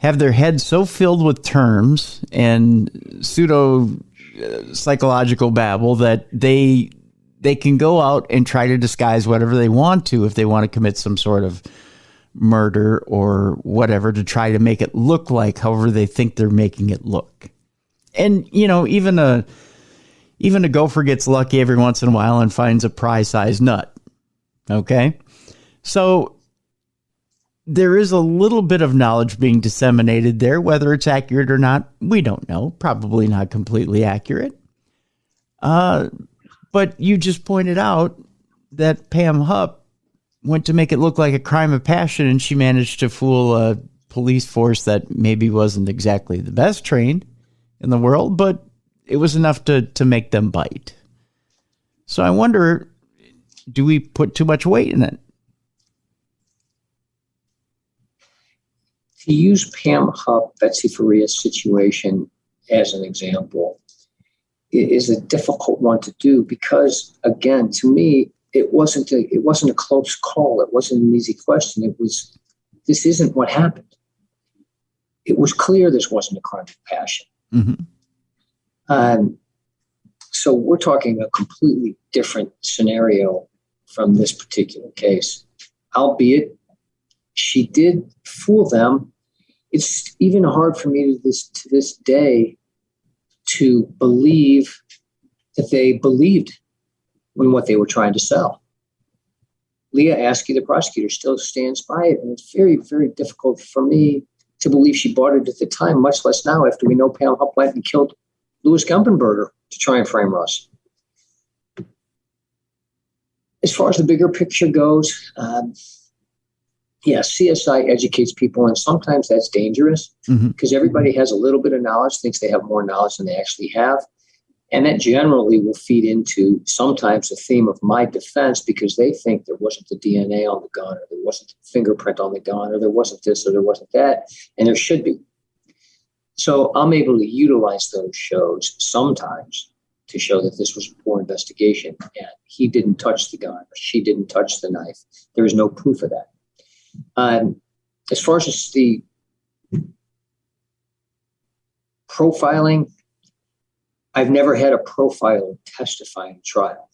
have their heads so filled with terms and pseudo psychological babble that they can go out and try to disguise whatever they want to if they want to commit some sort of murder or whatever to try to make it look like however they think they're making it look. And, even a gopher gets lucky every once in a while and finds a prize-sized nut. Okay? So there is a little bit of knowledge being disseminated there. Whether it's accurate or not, we don't know. Probably not completely accurate. But you just pointed out that Pam Hupp went to make it look like a crime of passion, and she managed to fool a police force that maybe wasn't exactly the best trained in the world, but it was enough to make them bite. So I wonder, do we put too much weight in it? To use Pam Hupp, Betsy Faria's situation as an example is a difficult one to do because, again, to me, it wasn't a close call. It wasn't an easy question. This isn't what happened. It was clear this wasn't a crime of passion. Mm-hmm. So we're talking a completely different scenario from this particular case, albeit she did fool them. It's even hard for me to this day to believe that they believed in what they were trying to sell. Leah Askey, the prosecutor, still stands by it, and it's very, very difficult for me to believe she bought it at the time, much less now after we know Pam Hupp went and killed Louis Gumpenberger to try and frame Russ. As far as the bigger picture goes, CSI educates people, and sometimes that's dangerous because everybody has a little bit of knowledge, thinks they have more knowledge than they actually have. And that generally will feed into sometimes the theme of my defense because they think there wasn't the DNA on the gun, or there wasn't the fingerprint on the gun, or there wasn't this, or there wasn't that, and there should be. So I'm able to utilize those shows sometimes to show that this was a poor investigation and he didn't touch the gun or she didn't touch the knife. There is no proof of that. As far as the profiling, I've never had a profiler testify in trial.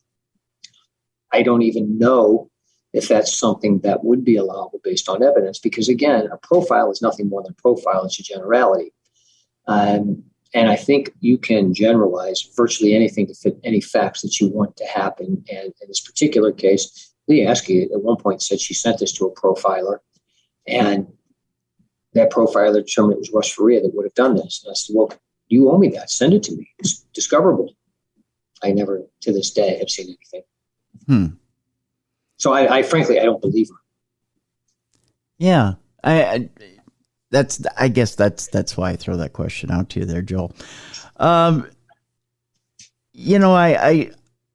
I don't even know if that's something that would be allowable based on evidence, because again, a profile is nothing more than profile. It's a generality. And I think you can generalize virtually anything to fit any facts that you want to happen. And in this particular case, Leah Askey at one point said she sent this to a profiler, and that profiler determined it was Russ Faria that would have done this. And I said, well, you owe me that. Send it to me. It's discoverable. I never, to this day, have seen anything. So I frankly, I don't believe her. Yeah. I guess that's why I throw that question out to you there, Joel.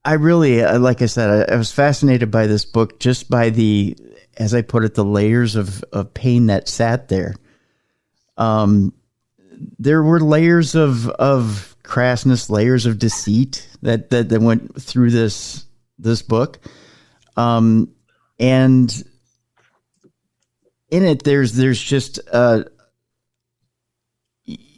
I really, like I said, I was fascinated by this book just by the, as I put it, the layers of pain that sat there. There were layers of crassness, layers of deceit that went through this book. And in it, there's just,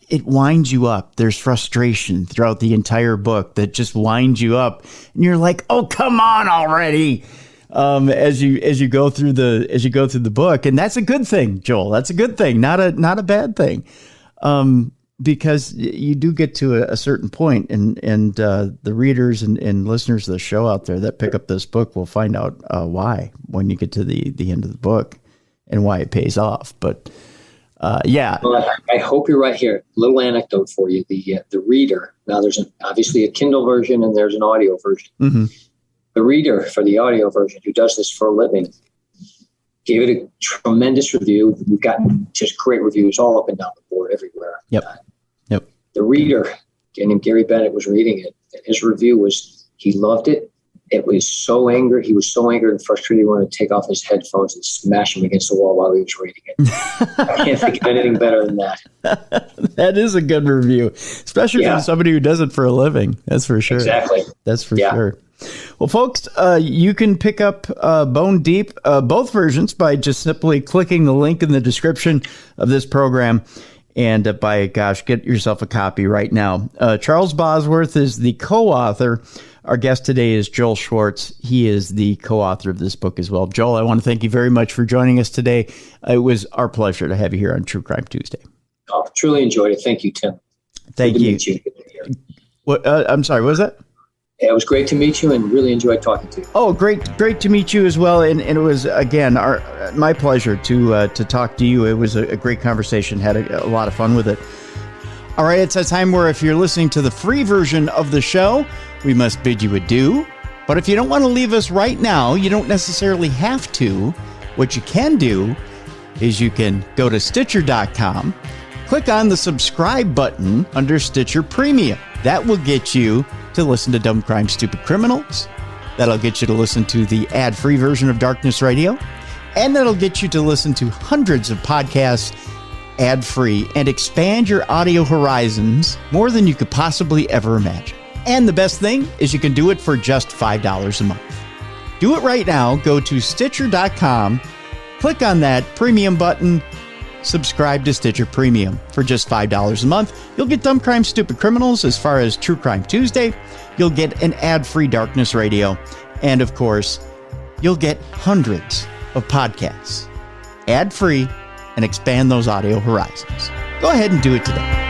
it winds you up. There's frustration throughout the entire book that just winds you up, and you're like, "Oh, come on already!" As you go through the book, and that's a good thing, Joel. That's a good thing, not a bad thing, because you do get to a certain point, and the readers and listeners of the show out there that pick up this book will find out why when you get to the end of the book and why it pays off. But well, I hope you're right here. Little anecdote for you. The reader, now there's obviously a Kindle version and there's an audio version. Mm-hmm. The reader for the audio version, who does this for a living, gave it a tremendous review. We've gotten just great reviews all up and down the board everywhere. Yep. The reader, named Gary Bennett, was reading it, and his review was he loved it. It was so angry. He was so angry and frustrated. He wanted to take off his headphones and smash them against the wall while he was reading it. I can't think of anything better than that. That is a good review, especially from somebody who does it for a living. That's for sure. Exactly. That's for sure. Well, folks, you can pick up Bone Deep, both versions, by just simply clicking the link in the description of this program. And get yourself a copy right now. Charles Bosworth is the co-author. Our guest today is Joel Schwartz. He is the co-author of this book as well. Joel, I want to thank you very much for joining us today. It was our pleasure to have you here on True Crime Tuesday. Oh, truly enjoyed it. Thank you, Tim. Thank you. I'm sorry, what was that? Yeah, it was great to meet you and really enjoyed talking to you. Oh, great to meet you as well. And it was, again, my pleasure to talk to you. It was a great conversation. Had a lot of fun with it. All right, it's a time where if you're listening to the free version of the show, we must bid you adieu. But if you don't want to leave us right now, you don't necessarily have to. What you can do is you can go to Stitcher.com, click on the subscribe button under Stitcher Premium. That will get you to listen to Dumb Crime, Stupid Criminals. That'll get you to listen to the ad-free version of Darkness Radio. And that'll get you to listen to hundreds of podcasts ad-free and expand your audio horizons more than you could possibly ever imagine. And the best thing is you can do it for just $5 a month. Do it right now. Go to Stitcher.com, click on that premium button, subscribe to Stitcher Premium for just $5 a month. You'll get Dumb Crime, Stupid Criminals as far as True Crime Tuesday. You'll get an ad-free Darkness Radio. And of course, you'll get hundreds of podcasts ad-free and expand those audio horizons. Go ahead and do it today.